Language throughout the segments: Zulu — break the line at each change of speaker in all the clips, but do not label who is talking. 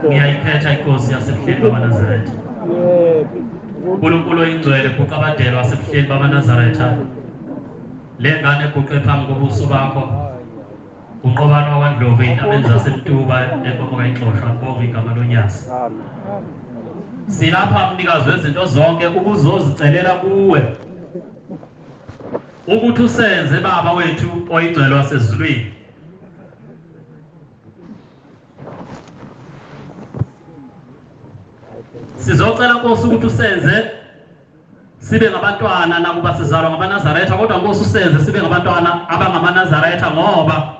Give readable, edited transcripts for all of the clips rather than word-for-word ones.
ngiyayiphetha inkosi yasebuhleni bamaNazaretha. uNkulunkulu oyingcwele kuqabadelo wasebuhleni bamaNazaretha, le ngane eguqe phambi kobuso bakho unqobana wakwaNdlovu ey'ntabeni zaseMtuba eMpomoka Inhloshwa, ngibonga igama loNyasi. Silapha mnikazi wezinto zonke ukuzozicelela kuwe ukuthi usenze baba wethu oyingcwele wasezulwini. Sizocela Nkosi ukuthi usenze sibe ngabantwana nakuba sizalwa ngamaNazaretha, kodwa Nkosi usenze sibe ngabantwana abangamaNazaretha, ngoba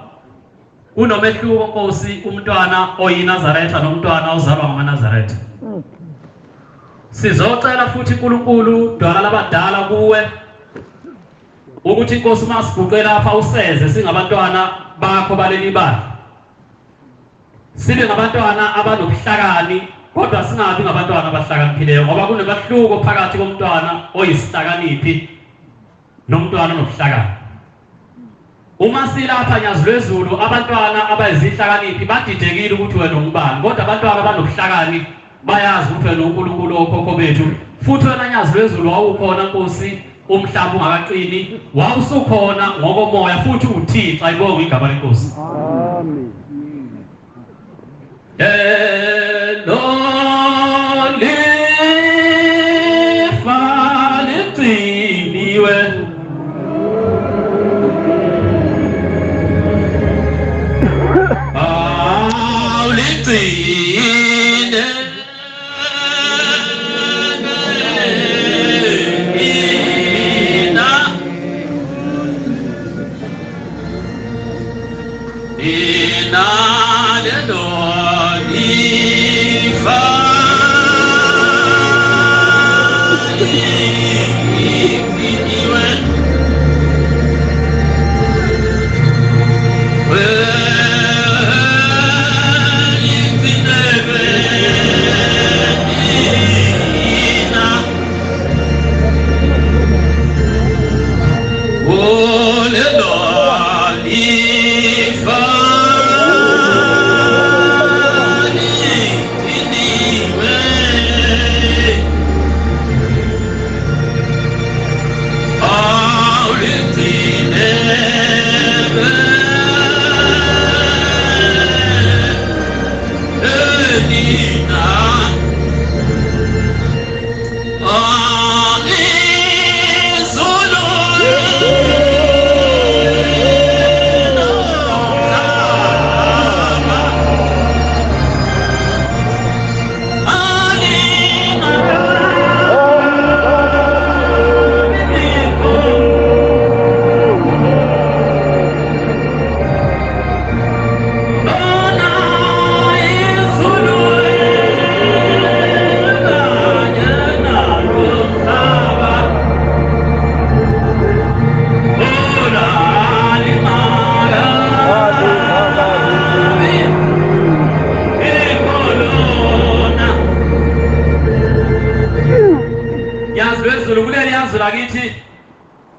kunomehluko Nkosi umntwana oyinazaretha nomntwana ozalwa ngamaNazaretha. Sizocela futhi uNkulunkulu dwala labadala kuwe ukuthi Nkosi masiguqe lapha usenze singabantwana bakho baleli bani, sibe ngabantwana abanobuhlakani kodwa singabi ngabantwana abahlakaniphileyo, ngoba kunemahluko phakathi komntwana oyisihlakaniphi nomntwana onobuhlakani. Uma silapha Nyazi lwezulu abantwana abayizihlakaniphi badidekile ukuthi wena ungubani, kodwa abantwana abanobuhlakani bayazi ukuthi wena uNkulunkulu okhokho bethu. Futhi wena Nyazi lwezulu wawukhona Nkosi umhlaba ungakaqini, wawusukhona ngokomoya futhi uThixo. Ayibonge igama leNkosi. Amen.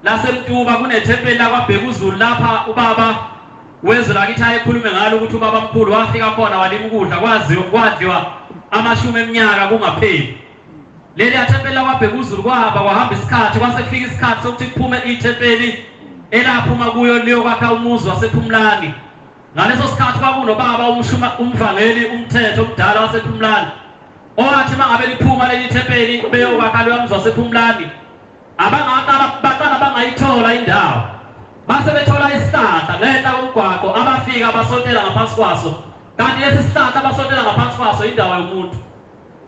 lasemtuba kunethempeli lakwaBheka uZulu lapha ubaba wezulu akithi ayekhulume ngalo ukuthi ubaba mkhulu wafika khona walima ukudla kwadliwa amashumi eminyaka kungapheli. Leli thempeli lakwaBheka uZulu kwahamba isikhathi, kwase kufika isikhathi sokuthi kuphume ithempeli elaphuma kuyo leyo kwakha umuzi wasePhumlani. Ngaleso sikhathi kwakunobaba umvangeli umthetho omdala wasePhumlani owathi mangabe liphuma leli thempeli beyokwakha leyo umuzi wasePhumlani, abantwana bangayithola indawo, base bethola isihlahla ngehla komgwaqo, abafika basondela ngaphansi kwaso. Kanti lesi sihlahla abasondela ngaphansi kwaso indawo yomuntu.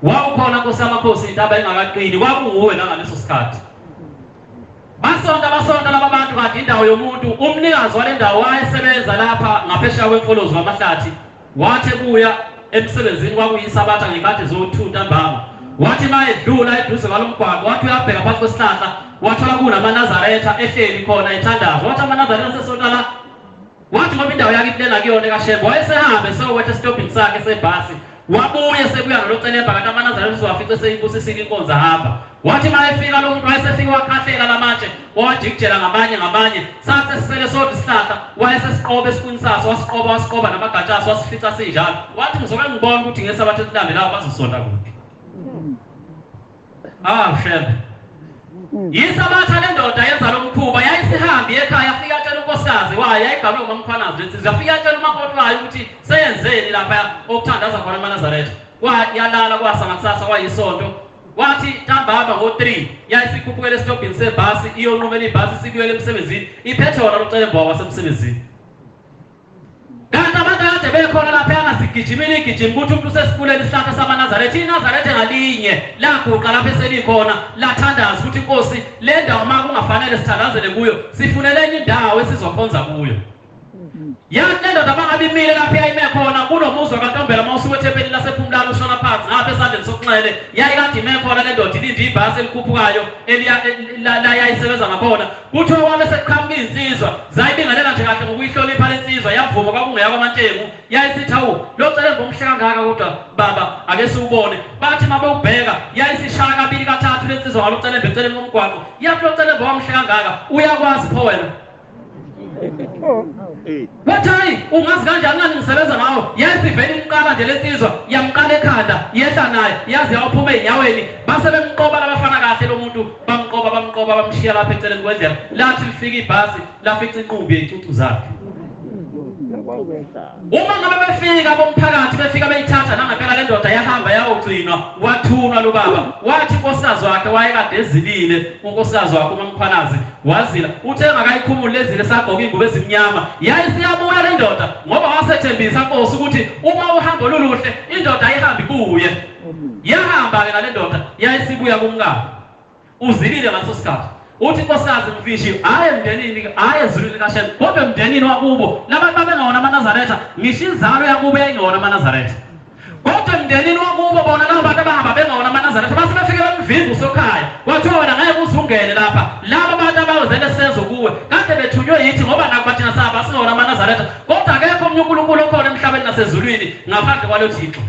Wawukhona Nkosi yamakhosi intaba engakaqini, kwakunguwe ngaleso sikhathi. Basonda laba bantu kanti indawo yomuntu. Umnikazi wale ndawo wayesebenza lapha ngaphesheya kwemfolozi wamahlathi, wathi kuya emsebenzini kwakuyisabatha ngekade zo2 ntambama. Wathi mayedlula eduze kwalomgwaqo, wathi uyabheka phansi kwesihlahla, wathola kunamaNazaretha ehleli khona ethandaza. Wathi amaNazaretha sesonta la, wathi ngoba indawo yakithi lena kuyona kaShembe, wayesehambe sowethe esitobhini sakhe sebhasi, wabuye sekuya ngalocelemba kanti amaNazaretha wafice seyibusisile inkonzo hamba wathi mayefika lo muntu wayesefika wakhahlela lamatshe wajikijela ngamanye sathi sisele sodwa isihlahla wayesesiqoba esiqwini saso wasiqoba namagatshasi wasifica sinjalo wathi ngizoke ngibona ukuthi ngesabathu esilandelayo bazosonda kuphi. Shebe yisabatha le ndoda yenza lo mkhuba yayisihambi ekhaya yafika yatshela unkosikazi wayo yayigamle uMamkhwanazi lensizwa yafika yatshela umakoti wayo ukuthi seyenzeni lapha okuthandaza khona amaNazaretha yalala kwasanga kusasa wayisonto wathi ntambama ngo-3 yayisikhuphukela esitobhini sebhasi iyonqumela ibhasi isikuyela emsebenzini iphethe wona locelemba wasemsebenzini. Kanti abantu kade bekhona lapha yangasigijimile igijima ukuthi umuntu usesikuleni isihlahla samaNazaretha iNazaretha ngalinye laguqa lapha eselikhona lathandaza ukuthi inkosi le ndawo ma kungafanele sithandazele kuyo sifunele enye indawo esizokhonza kuyo. Yathi le ndoda bangabe imile lapha yayime khona kunomuzwa kaNtombela mawusuka ethempelini lasePhumlani ushona phansi ngapha esandleni sokunxele yayikade ime khona le ndoda ilinde ibhasi elikhuphukayo la yayisebenza ngakhona kuthiwa wabe sekuqhamuka izinsizwa zayibingelela nje kahle ngokuyihlonipha le nsizwa yavuma kwakungeya kwaMantengu yayisithi hawu lo celemba omhle kangaka kodwa baba ake siwubone bathi mabe ubheka yayisishaya kabili kathathu le nsizwa ngalo celemba eceleni komgwaqo yathi lo celemba wamhle kangaka uyakwazi pho wena. Bathi ungazi kanjani ngani ngisebenza ngawo yasivela imqala nje lesizwa yamqala ekhanda yehla naye yazi yawuphuma enyaweni base bemqoba labafana kahle lo muntu bamqoba bamshiya lapha eceleni kwendlela lathi lifika ibhasi lafica inqubi yezicucu zakhe. Uma ngabe befika bomphakathi befika beyithatha nangempela le ndoda yahamba yawugcinwa wathunwa lo baba wathi inkosikazi wakhe wayekade ezilile unkosikazi wakhe uMamkhwanazi wazila uthe ngakayikhumula lezile sagqoka ingubo ezimnyama yayisiyabuya le ndoda ngoba wasethembisa inkosi ukuthi uma uhambo luluhle indoda ayihambi kuye. Yahamba ke nale ndoda yayisibuya kumkakhe uzilile ngaso sikhathi uthi inkosikazi mfishi haye emndenini haye ezulwini kaShembe kodwa emndenini wakubo labantu babengona amaNazaretha ngisho inzalo yakubo yayingona amaNazaretha kodwa emndenini wakubo bona labo bantu abahamba bengona amaNazaretha base befike bemvimba usokhaya kwathiwa wena ngeke uzungene lapha laba abantu abawuzele senzo kuwe kade bethunywe yithi ngoba naku bathina sahamba singona amaNazaretha kodwa akekho omnye uNkulunkulu okhona emhlabeni nasezulwini ngaphandle kwalo Thixo.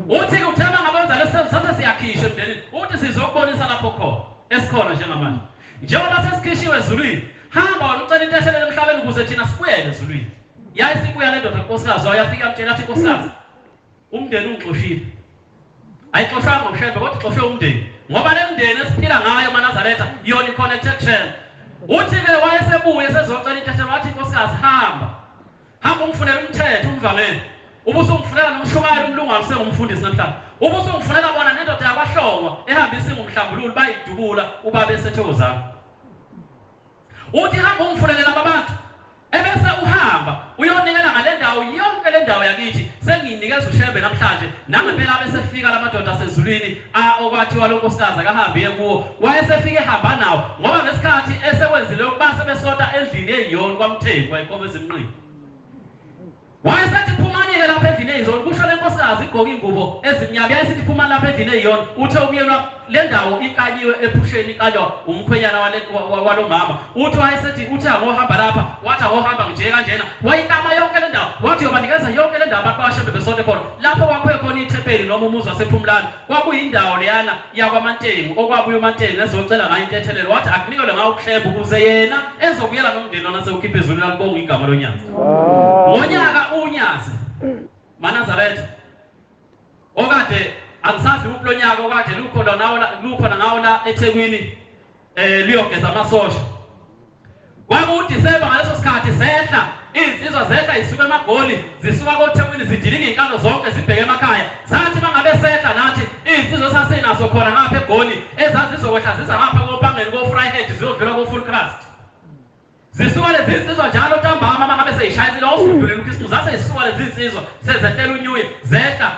Uthi uthema ngabenza lesenzo sathe siyakhishwa emndenini uthi sizokubonisa lapho khona esikhona njengamanje njengoba sesikhishwe ezulwini hamba wena ucela into eshelele emhlabeni ukuze thina sibuyele ezulwini. Yayisibuya le ndoda nkosikazi wayafika yamtshela athi nkosikazi umndeni ungixoshile ayixoshanga ngoMshembe kodwa ixoshwe umndeni ngoba le mndeni esiphila ngayo amaNazaretha yona i-connected chain. Uthi-ke wayesebuye sezocela into eshelele wathi nkosikazi hamba ungifunela umthetho umvangeli ubusungifundela nomshumayeli umlungwane sengumfundisi namhlanje ubusungifundela bona nendoda yakwaHlongwa ehambisa ngumhlambululi bayidubula ubaba esethokozana. Uthi hamba ungifundele laba bantu ebese uhamba uyonikela ngale ndawo yonke le ndawo yakithi sengiyinikeza uShembe namhlanje nangempela abesefika lamadoda asezulwini okwathiwa lo nkosikazi akahambiye kuwo wayesefike ehamba nawo ngoba ngesikhathi esekwenzile ukubase besota endlini eyiyona kwaMthengu wayinkomo ezimnqini wayesethi phumani-ke lapha endlini eyizona kusho le nkosikazi igqoke ingubo ezimnyama yayesithi phumani lapha endlini eyiyona uthe ukuyelwa le ndawo ikanyiwe ephusheni ikalwa umkhwenyana walo mama uthi wayesethi uthi angohamba lapha wathi angohamba nje kanjena wayikama yonke le ndawo wathi yobanikeza yonke le ndawo abantu baShembe besonte khona lapho kwakhe khona ithempeli noma umuzi wasePhumlani kwakuyindawo leyana yakwaMantengu okwabuya uMantengu ezocela ngayo intethelelo wathi akunikelwe ngawo uShembe ukuze yena ezokuyela nomndeni lona sewukhipha ezulu lakubonga igama lonyaka ngonyaka uNyazi maNazaretha okade angisazi uplonyaka okade lukhona ngawo la eThekwini liyogeza amasosha kwakuDisemba ngaleso sikhathi sehla izinsizwa zehla isuka eMagoli zisuka koThekwini zidilinga inkalo zonke zibheke emakhaya sathi bangabe sehla nathi izinsizwa sasinazo khona ngapha eGoli ezazizokwehla ziza ngapha kopangeni koFryhead ziyodlula koFullcrust zisuka lezi zinsizwa njalo ntambama mangabe seyishayisile awufundulela uKristu zase zisuka lezi zinsizwa sezehlela unyuyi zehla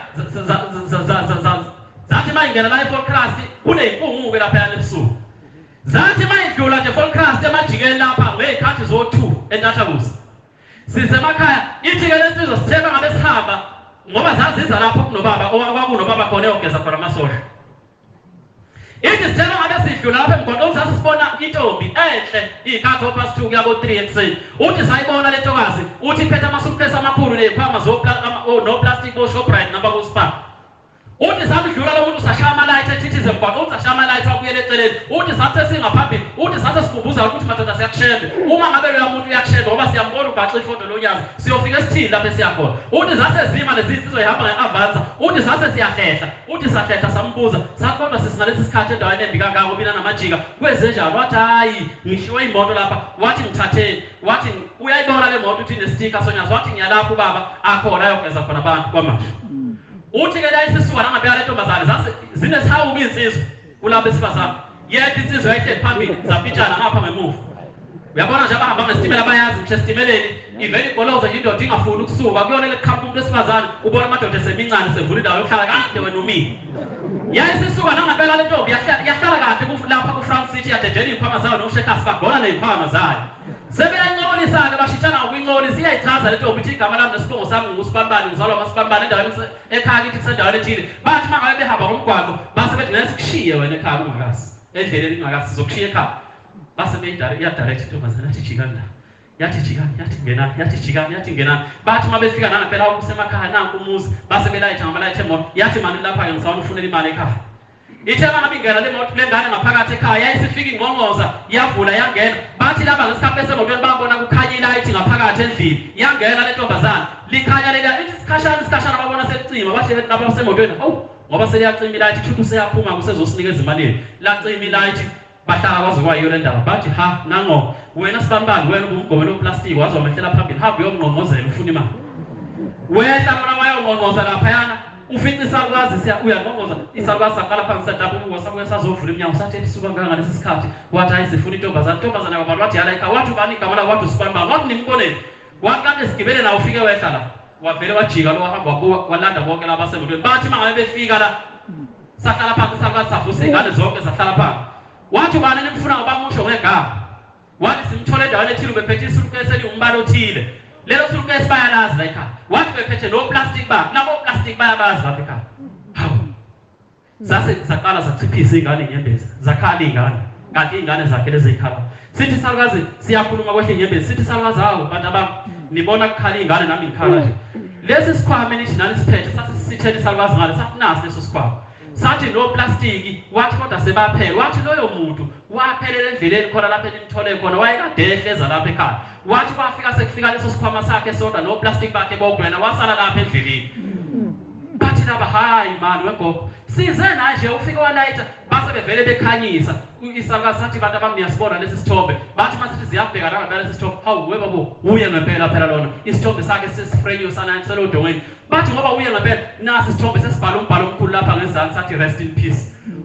zathi mayingena la eFullcrust kuneyimpunguke lapha yana ebusuku zathi mayidlula nje eFullcrust emajikeni lapha ngezikhathi zo2 eNtathakusa sisemakhaya ithi-ke lensizwa sithemba ngabe sihamba ngoba zaziza lapho kunobaba okwakunobaba khona eyogeza khona amasosha ithi sithemba ngabe sidlula lapha emgwaqweni sasibona intombi enhle iy'khathi o-2 kuya ko-3 ekuseni uthi sayibona le ntokazi uthi iphethe amasuitcase amakhulu ney'khwama noplastic bo-Shoprite naba ko-Spar uthi sathi dlula lo muntu usashaya amalayithi ethithize emgwaqo, uthi ashaya amalayithi abuyele eceleni, uthi sathi singaphambili, uthi sathi sikhumbuza ukuthi madoda siyakushembe. Uma ngabe lo muntu uyakushembe ngoba siyambona ugaxa ifoto lonyazi, siyofika esithini lapho esiyakhona. Uthi sathi zima lezi sizoyihamba nge-Avanza, uthi sathi siyahlehla, uthi sahlehla sambuza, sathi kodwa sisingalesi sikhathi endaweni embi kangaka ubina namajika, kwenzenjani? Wathi hayi ngishiwe imoto lapha, wathi ngithatheni, wathi uyayibona le moto uthi nestika sonyazi, wathi ngiyalapha ubaba akhona ayogeza khona abantu kwamasha. Uthi ke la isisuka nangabe le ntombazane zase zineshawu insizwe kulabo besifazane, yethu insizwe yayihleli phambili zapitshana ngapha ngemuva. Uyabona nje abahamba ngesitimela bayazi ngisho esitimeleni ivele ibholozo indoda ingafuni ukusuka kuyona lekhapha umuntu besifazane, ubona amadoda esemincane sevula indawo yokuhlala kahle wena umini. Yayisisuka nangabe le ntombi yahlala kahle lapha ku-Front City yadedela iy'khwama zayo noShekhasi bagona ney'khwama zayo. Sebeyancolisa-ke bashitshana ngokuyincolisa, iyayichaza le ntombi ukuthi igama lami nesibongo sami nguSibanibani, ngizalwa kwaSibanibani endaweni ekhaya kithi kusendaweni ethile. Bathi uma ngabe behamba ngomgwaqo base bethi ngeke sikushiye wena ekhaya ungakazi, endleleni ingakazi sizokushiya ekhaya. Base beyadirect intombazane yathi jikani la, yathi jikani, yathi ngenani, yathi jikani, yathi ngenani. Bathi uma befika nangempela kusemakhaya nanku umuzi, base belayitha ngamalayitha emoto, yathi mani lapha-ke ngisawuna ufunela imali ekhaya. Ithe uma ngabe ingena le moto lengane ngaphakathi ekhaya, yayisifika ingqongqoza yavula yangena. Bathi laba ngesikhathi besemotweni babona kukhanya ilayithi ngaphakathi endlini, yangena le ntombazane likhanya lela isikhashana babona sekucima, bahle laba basemotweni hawu ngoba seliyacima ilayithi kusho ukuthi useyaphuma kusezosinikeza imalini. Lacima ilayithi bahlala kwaze kwayiyo le ndaba, bathi ha nango wena Sibanibani, wena ubumgomelo weplastiki wazomehlela phambili, hamba uyongqongqozela ufuna imali. Wehla lona wayongqongqoza laphayana, ufica isalukazi uyangqongqoza, isalukazi saqala phansi sadaba sabuye sazovula iminyango sathi elisuka ngalesi sikhathi, wathi hayi sifuna intombazane yabantu, wathi yala ekhaya, wathi ubani igama lakho, wathi uSibanibani, wathi nimboneni, waqale sigibele nawe ufike wehla la, wavele wajika lo wahamba walanda bonke laba basemotweni. Bathi uma ngabe befika la sahlala phansi isalukazi savusa iy'ngane zonke sahlala phansi. Wathi ubani nimfuna ngoba musho ngegama, wathi simthole endaweni ethile ubephethe isulukesi eliwumbala othile, lelo sulukesi bayalazi la ekhaya. Wathi bephethe no-plastic bag, nabo plastic bayabazi lapha ekhaya. Hawu zase zaqala zachiphisa iy'ngane inyembezi, zakhala iy'ngane, kanti iy'ngane zakhe lezi ey'khala. Sithi salukazi siyakhuluma kwehle inyembezi, sithi salukazi hawu bantu abami nibona kukhala iy'ngane nami ngikhala nje. Lesi sikhwama nithi nani siphethe, sathi sithele isalukazi ngale, sathi nasi leso sikhwama, sathi no plastiki. Wathi kodwa sebaphela, wathi loyo muntu waphelela endleleni khona lapho enimthole khona, wayekade ehleza lapha ekhaya. Wathi kwafika sekufika leso sikhwama sakhe sodwa no plastic bakhe bogwena, wasala lapha endleleni. Bathi laba hayi mani wegogo size naye nje ufike walayitha, base bevele bekhanyisa. Isalukazi sathi bantu abami niyasibona lesi sithombe, bathi masithi ziyabheka la ngempela lesi sithombe, hawu webabo uye ngempela phela lona isithombe sakhe sesifreyo sanani selodongweni. Bathi ngoba uye ngempela nasi isithombe sesibhala umbhalo omkhulu lapha ngezansi sathi rest in peace.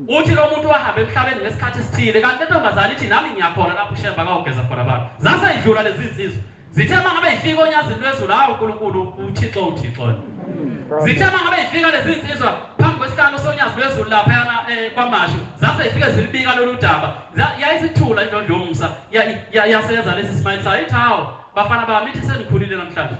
Uthi lo muntu wahamba emhlabeni ngesikhathi esithile, kanti le ntombazane ithi nami ngiyakhona lapho uShemba kawugeza khona abantu. Zaseyidlula lezi insizwa, zithe uma ngabe yifika onyazini lwezulu, hawu uNkulunkulu uThixo. Zithe uma ngabe yifika lezi insizwa phambi kwesihlalo sonyazi lwezulu laphayana kwamashu, zaseyifike zilibika lolu daba, yayisithula indondumusa yasenza lesi smile sayo, ithi hawu bafana bami, ithi senikhulile namhlanje.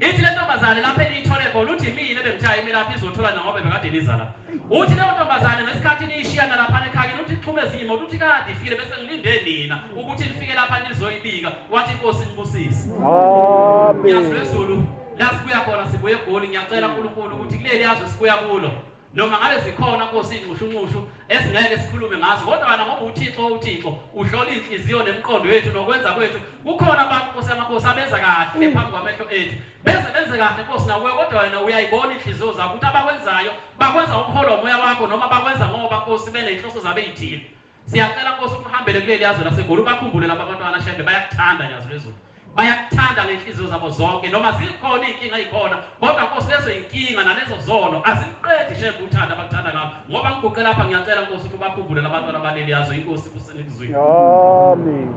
Ithi le ntombazane lapho eliyithole khona, uthi mina ebengithaye imelaphi izothola nangoba bekade niza la. Uthi leyo ntombazane ngesikhathi niyishiyana lapha ekhaya, uthi ixhumeze imoto, uthi kade ifile bese ngilinde nina ukuthi nifike lapha nizoyibika. Wathi Nkosi ngibusise. Amen. Yazulu la sibuya khona sibuye eGoli, ngiyacela uNkulunkulu ukuthi kuleli yazwe sibuya kulo noma ngabe zikhona Nkosi inxushunxushu esingeke sikhulume ngazo, kodwa wena ngoba uThixo uhlola inhliziyo nemiqondo yethu nokwenza kwethu. Kukhona abantu Nkosi amakhosi abenza kahle phambi kwamehlo ethu, benze kahle Nkosi nawe, kodwa wena uyayibona inhliziyo zabo ukuthi abakwenzayo bakwenza umholo womoya wakho noma bakwenza ngoba Nkosi beney'nhloso zabo ey'thile. Siyacela Nkosi ukuthi uhambele kuleli yazwe laseGoli, bakhumbule laba bantwana Shembe, bayakuthanda nyazi lwezulu, bayakuthanda ngenhliziyo zabo zonke, noma zikhona iy'nkinga ey'khona, kodwa Nkosi lezo y'nkinga nalezo zono aziqedi Shembe uthanda abakuthanda ngabo. Ngoba ngiguqe lapha ngiyacela Nkosi ukuthi ubakhumbule labantwana baleli yazwe. Inkosi kusenikuzwini. Amen.